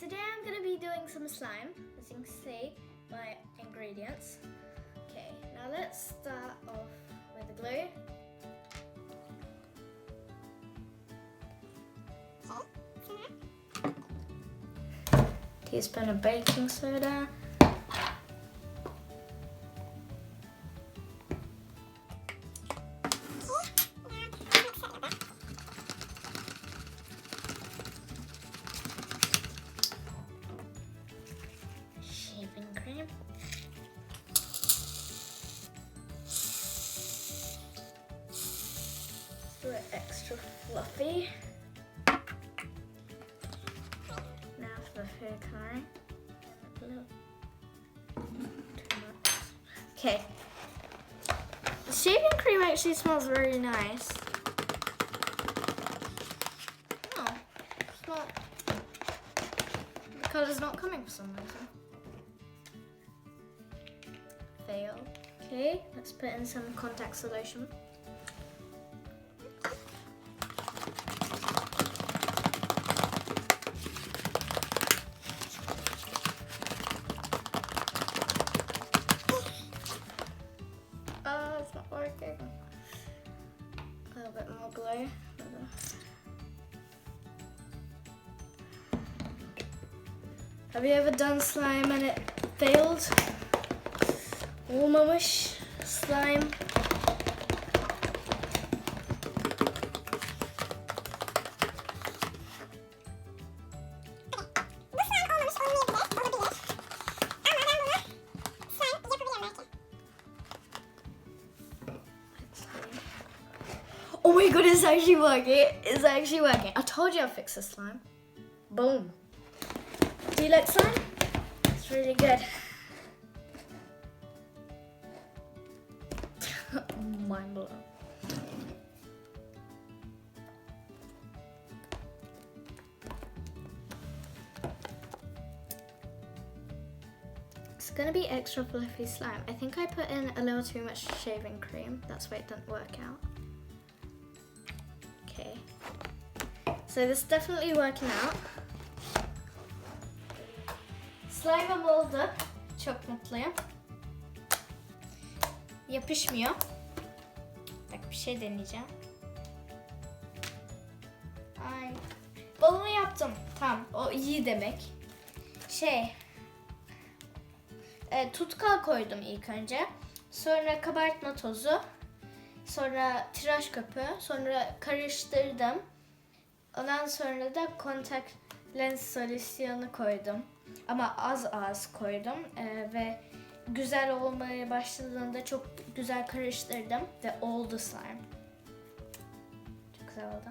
today I'm going to be doing some slime, as you can see my ingredients. Okay, now let's start off with the glue. Teaspoon of baking soda. Shaving cream. Do it extra fluffy. Now for the hair coloring. A little too much. Okay. The shaving cream actually smells very nice. Oh, it's not. The colour's not coming for some reason. Fail. Okay, let's put in some contact solution. It's not working. A little bit more glue. Have you ever done slime and it failed? Olmamış slime. Oh my god, it's actually working. It's actually working. I told you I'd fix the slime. Boom. Do you like slime? It's really good. Mind blown. It's gonna be extra fluffy slime. I think I put in a little too much shaving cream. That's why it didn't work out. Okay. So this is definitely working out. Slime'ım oldu. Çok mutluyum. Yapışmıyor. Bak bir şey deneyeceğim. Ay. Balonu yaptım. Tamam. O iyi demek. Tutkal koydum ilk önce. Sonra kabartma tozu. Sonra tıraş köpüğü. Sonra karıştırdım. Ondan sonra da kontak lens solüsyonu koydum. Ama az koydum. Ve güzel olmaya başladığında çok güzel karıştırdım ve oldu slime. Çok güzel oldu.